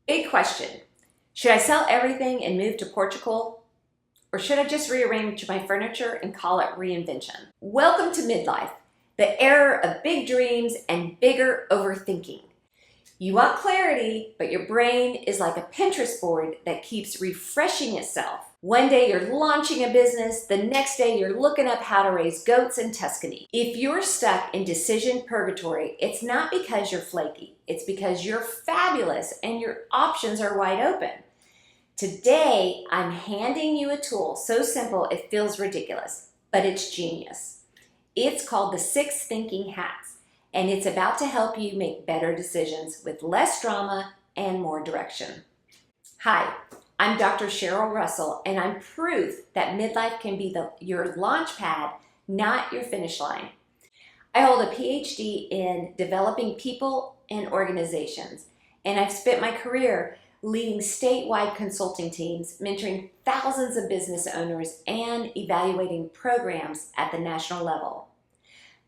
Big question. Should I sell everything and move to Portugal? Or should I just rearrange my furniture and call it reinvention? Welcome to midlife, the era of big dreams and bigger overthinking. You want clarity, but your brain is like a Pinterest board that keeps refreshing itself. One day you're launching a business, the next day you're looking up how to raise goats in Tuscany. If you're stuck in decision purgatory, it's not because you're flaky. It's because you're fabulous and your options are wide open. Today, I'm handing you a tool so simple it feels ridiculous, but it's genius. It's called the 6 Thinking Hats, and it's about to help you make better decisions with less drama and more direction. Hi, I'm Dr. Cheryl Russell, and I'm proof that midlife can be your launch pad, not your finish line. I hold a PhD in developing people and organizations, and I've spent my career leading statewide consulting teams, mentoring thousands of business owners, and evaluating programs at the national level.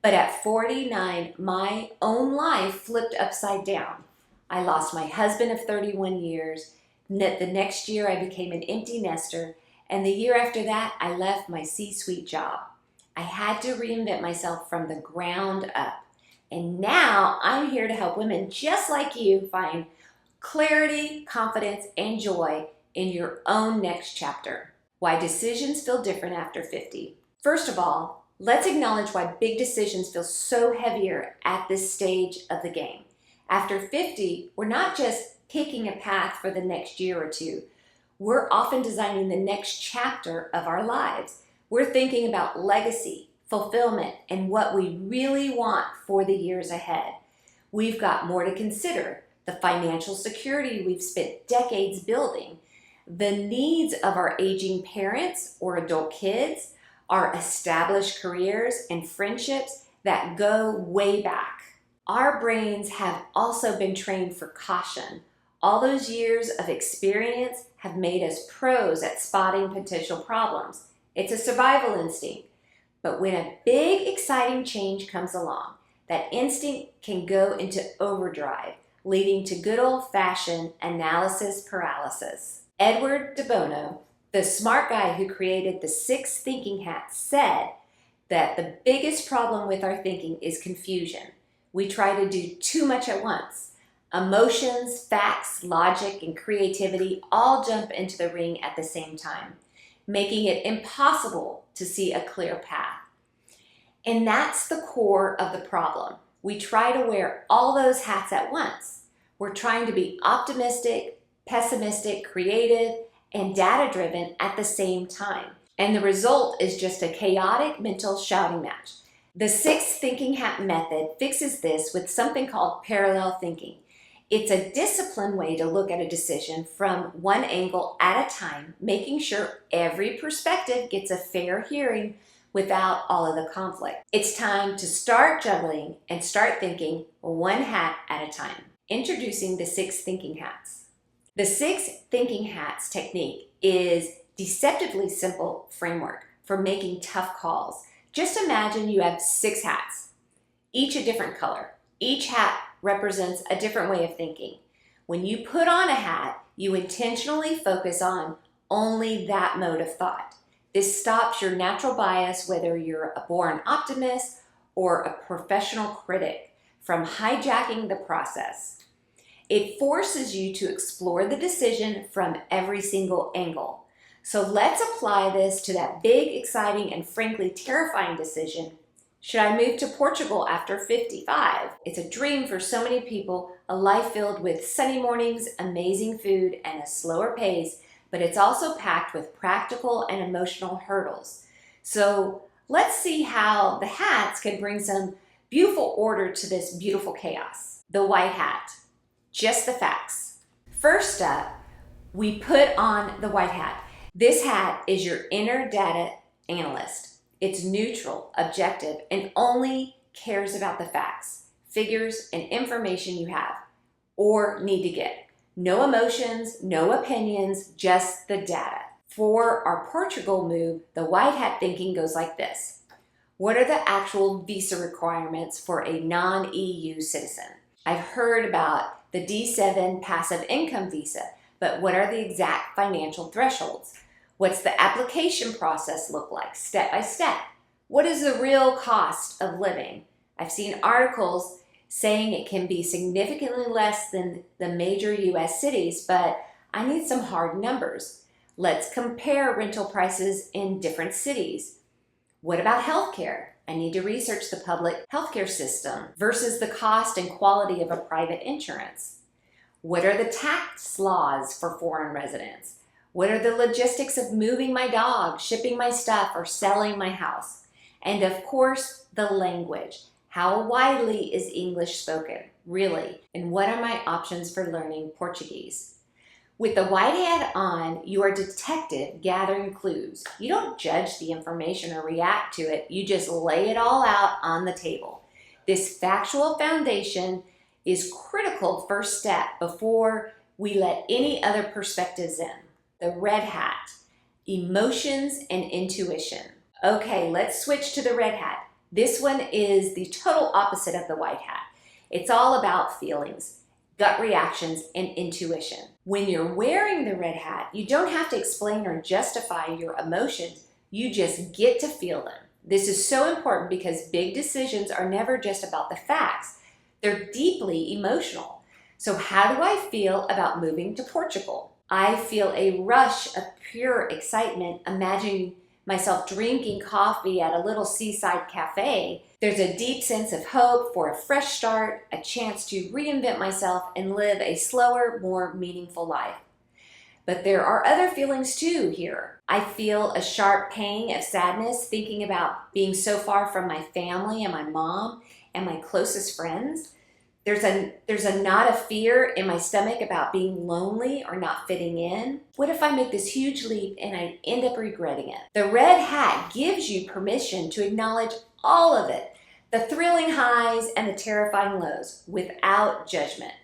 But at 49, my own life flipped upside down. I lost my husband of 31 years. The next year, I became an empty nester, and the year after that, I left my C-suite job. I had to reinvent myself from the ground up. And now I'm here to help women just like you find clarity, confidence, and joy in your own next chapter. Why decisions feel different after 50. First of all, let's acknowledge why big decisions feel so heavier at this stage of the game. After 50, we're not just picking a path for the next year or two. We're often designing the next chapter of our lives. We're thinking about legacy, fulfillment, and what we really want for the years ahead. We've got more to consider. The financial security we've spent decades building, the needs of our aging parents or adult kids, our established careers and friendships that go way back. Our brains have also been trained for caution. All those years of experience have made us pros at spotting potential problems. It's a survival instinct. But when a big, exciting change comes along, that instinct can go into overdrive, leading to good old-fashioned analysis paralysis. Edward de Bono, the smart guy who created the 6 Thinking Hats, said that the biggest problem with our thinking is confusion. We try to do too much at once. Emotions, facts, logic, and creativity all jump into the ring at the same time, making it impossible to see a clear path. And that's the core of the problem. We try to wear all those hats at once. We're trying to be optimistic, pessimistic, creative, and data-driven at the same time. And the result is just a chaotic mental shouting match. The 6 Thinking Hat method fixes this with something called parallel thinking. It's a disciplined way to look at a decision from one angle at a time, making sure every perspective gets a fair hearing without all of the conflict. It's time to start juggling and start thinking one hat at a time. Introducing the 6 Thinking Hats. The 6 Thinking Hats technique is deceptively simple framework for making tough calls. Just imagine you have 6 hats, each a different color. Each hat represents a different way of thinking. When you put on a hat, you intentionally focus on only that mode of thought. This stops your natural bias, whether you're a born optimist or a professional critic, from hijacking the process. It forces you to explore the decision from every single angle. So let's apply this to that big, exciting, and frankly terrifying decision. Should I move to Portugal after 55? It's a dream for so many people, a life filled with sunny mornings, amazing food, and a slower pace, but it's also packed with practical and emotional hurdles. So let's see how the hats can bring some beautiful order to this beautiful chaos. The white hat, just the facts. First up, we put on the white hat. This hat is your inner data analyst. It's neutral, objective, and only cares about the facts, figures, and information you have or need to get. No emotions, no opinions, just the data. For our Portugal move, the white hat thinking goes like this. What are the actual visa requirements for a non-EU citizen? I've heard about the D7 passive income visa, but what are the exact financial thresholds? What's the application process look like, step by step? What is the real cost of living? I've seen articles saying it can be significantly less than the major US cities, but I need some hard numbers. Let's compare rental prices in different cities. What about healthcare? I need to research the public healthcare system versus the cost and quality of a private insurance. What are the tax laws for foreign residents? What are the logistics of moving my dog, shipping my stuff, or selling my house? And of course, the language. How widely is English spoken, really? And what are my options for learning Portuguese? With the white hat on, you are a detective gathering clues. You don't judge the information or react to it. You just lay it all out on the table. This factual foundation is critical first step before we let any other perspectives in. The red hat, emotions and intuition. Okay, let's switch to the red hat. This one is the total opposite of the white hat. It's all about feelings, gut reactions, and intuition. When you're wearing the red hat, you don't have to explain or justify your emotions. You just get to feel them. This is so important because big decisions are never just about the facts. They're deeply emotional. So how do I feel about moving to Portugal? I feel a rush of pure excitement imagining myself drinking coffee at a little seaside cafe. There's a deep sense of hope for a fresh start, a chance to reinvent myself and live a slower, more meaningful life. But there are other feelings too here. I feel a sharp pang of sadness thinking about being so far from my family and my mom and my closest friends. There's a knot of fear in my stomach about being lonely or not fitting in. What if I make this huge leap and I end up regretting it? The red hat gives you permission to acknowledge all of it, the thrilling highs and the terrifying lows, without judgment.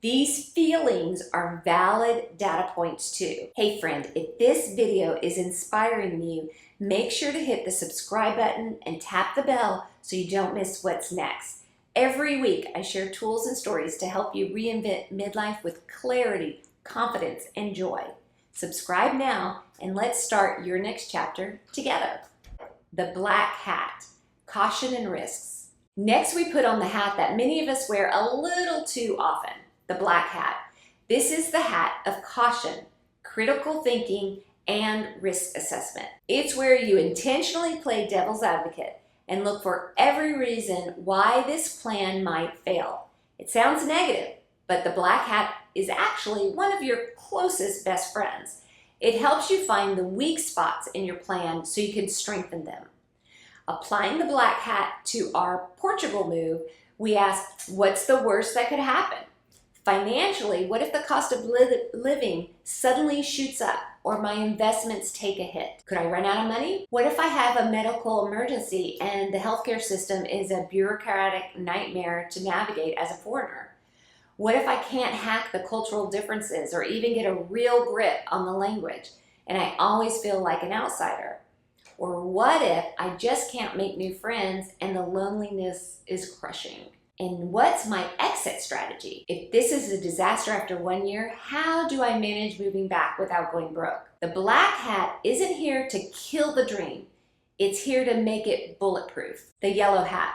These feelings are valid data points too. Hey friend, if this video is inspiring you, make sure to hit the subscribe button and tap the bell so you don't miss what's next. Every week, I share tools and stories to help you reinvent midlife with clarity, confidence, and joy. Subscribe now, and let's start your next chapter together. The black hat, caution and risks. Next, we put on the hat that many of us wear a little too often, the black hat. This is the hat of caution, critical thinking, and risk assessment. It's where you intentionally play devil's advocate and look for every reason why this plan might fail. It sounds negative, but the black hat is actually one of your closest best friends. It helps you find the weak spots in your plan so you can strengthen them. Applying the black hat to our Portugal move, we ask, what's the worst that could happen? Financially, what if the cost of living suddenly shoots up or my investments take a hit? Could I run out of money? What if I have a medical emergency and the healthcare system is a bureaucratic nightmare to navigate as a foreigner? What if I can't hack the cultural differences or even get a real grip on the language and I always feel like an outsider? Or what if I just can't make new friends and the loneliness is crushing? And what's my exit strategy? If this is a disaster after 1 year, how do I manage moving back without going broke? The black hat isn't here to kill the dream. It's here to make it bulletproof. The yellow hat,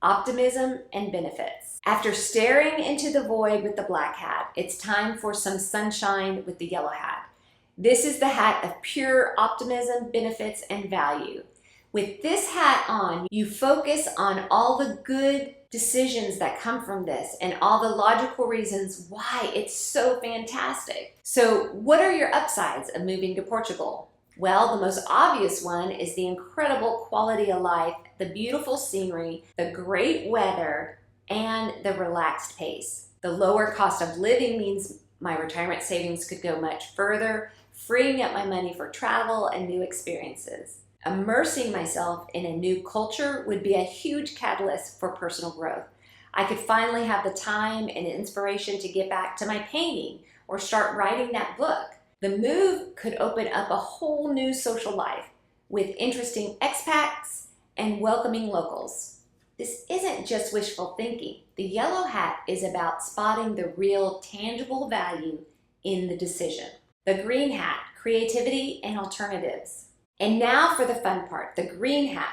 optimism and benefits. After staring into the void with the black hat, it's time for some sunshine with the yellow hat. This is the hat of pure optimism, benefits, and value. With this hat on, you focus on all the good decisions that come from this and all the logical reasons why it's so fantastic. So what are your upsides of moving to Portugal? Well, the most obvious one is the incredible quality of life, the beautiful scenery, the great weather, and the relaxed pace. The lower cost of living means my retirement savings could go much further, freeing up my money for travel and new experiences. Immersing myself in a new culture would be a huge catalyst for personal growth. I could finally have the time and inspiration to get back to my painting or start writing that book. The move could open up a whole new social life with interesting expats and welcoming locals. this isn't just wishful thinking. The yellow hat is about spotting the real tangible value in the decision. The green hat, creativity and alternatives. And now for the fun part, the green hat.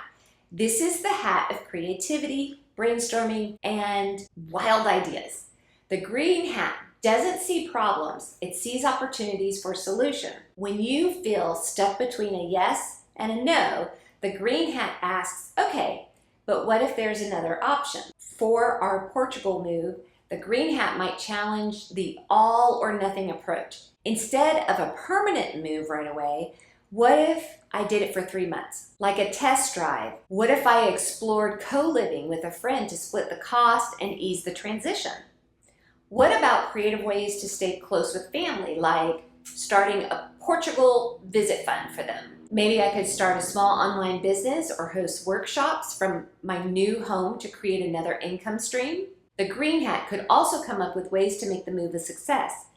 This is the hat of creativity, brainstorming, and wild ideas. The green hat doesn't see problems, it sees opportunities for solution. When you feel stuck between a yes and a no, the green hat asks, okay, but what if there's another option? For our Portugal move, the green hat might challenge the all or nothing approach. Instead of a permanent move right away, what if I did it for 3 months? Like a test drive. What if I explored co-living with a friend to split the cost and ease the transition? What about creative ways to stay close with family, like starting a Portugal visit fund for them? Maybe I could start a small online business or host workshops from my new home to create another income stream. The green hat could also come up with ways to make the move a success,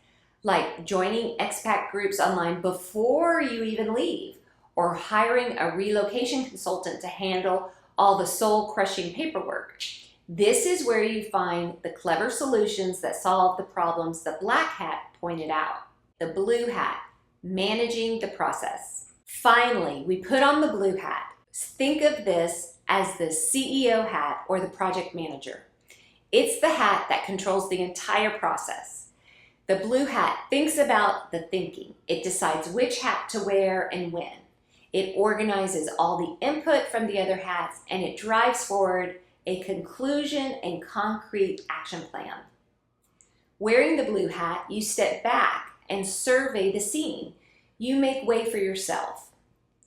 like joining expat groups online before you even leave, or hiring a relocation consultant to handle all the soul-crushing paperwork. This is where you find the clever solutions that solve the problems the black hat pointed out. The blue hat, managing the process. Finally, we put on the blue hat. Think of this as the CEO hat or the project manager. It's the hat that controls the entire process. The blue hat thinks about the thinking. It decides which hat to wear and when. It organizes all the input from the other hats, and it drives forward a conclusion and concrete action plan. Wearing the blue hat, you step back and survey the scene. You make way for yourself.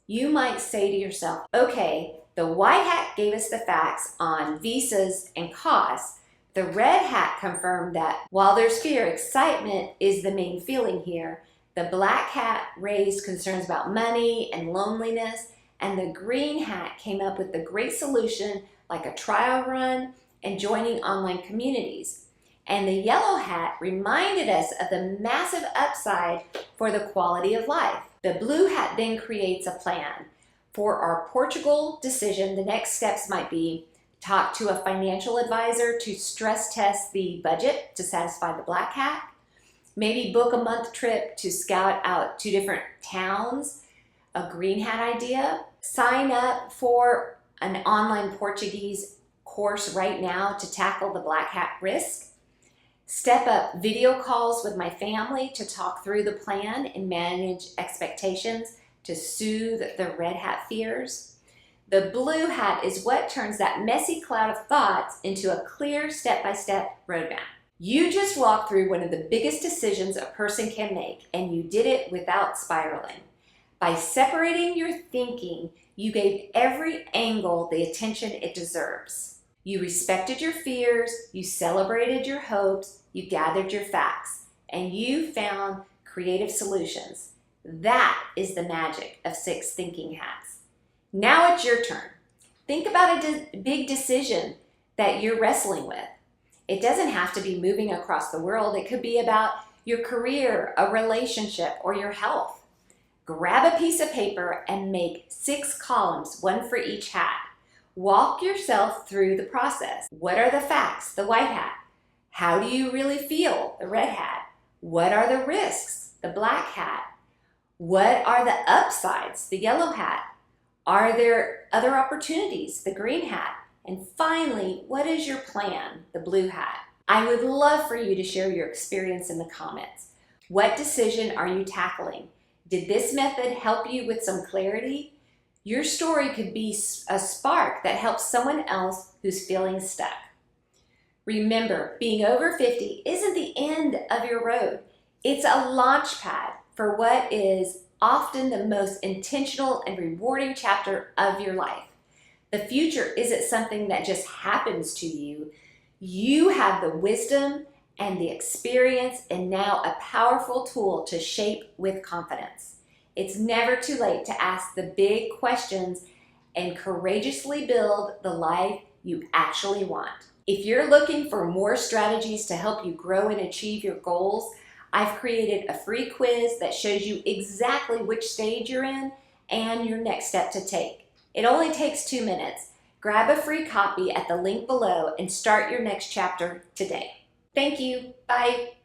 You might say to yourself, okay, the white hat gave us the facts on visas and costs. The red hat confirmed that while there's fear, excitement is the main feeling here. The black hat raised concerns about money and loneliness, and the green hat came up with the great solution like a trial run and joining online communities. And the yellow hat reminded us of the massive upside for the quality of life. The blue hat then creates a plan. For our Portugal decision, the next steps might be talk to a financial advisor to stress test the budget to satisfy the black hat. Maybe book a month trip to scout out 2 different towns, a green hat idea. Sign up for an online Portuguese course right now to tackle the black hat risk. Step up video calls with my family to talk through the plan and manage expectations to soothe the red hat fears. The blue hat is what turns that messy cloud of thoughts into a clear step-by-step roadmap. You just walked through one of the biggest decisions a person can make, and you did it without spiraling. By separating your thinking, you gave every angle the attention it deserves. You respected your fears, you celebrated your hopes, you gathered your facts, and you found creative solutions. That is the magic of 6 thinking hats. Now it's your turn. Think about a big decision that you're wrestling with. It doesn't have to be moving across the world. It could be about your career, a relationship, or your health. Grab a piece of paper and make 6 columns, 1 for each hat. Walk yourself through the process. What are the facts? The white hat. How do you really feel? The red hat. What are the risks? The black hat. What are the upsides? The yellow hat. Are there other opportunities? The green hat. And finally, what is your plan? The blue hat. I would love for you to share your experience in the comments. What decision are you tackling? Did this method help you with some clarity? Your story could be a spark that helps someone else who's feeling stuck. Remember, being over 50 isn't the end of your road. It's a launch pad for what is often the most intentional and rewarding chapter of your life. The future isn't something that just happens to you. You have the wisdom and the experience and now a powerful tool to shape with confidence. It's never too late to ask the big questions and courageously build the life you actually want. If you're looking for more strategies to help you grow and achieve your goals, I've created a free quiz that shows you exactly which stage you're in and your next step to take. It only takes 2 minutes. Grab a free copy at the link below and start your next chapter today. Thank you. Bye.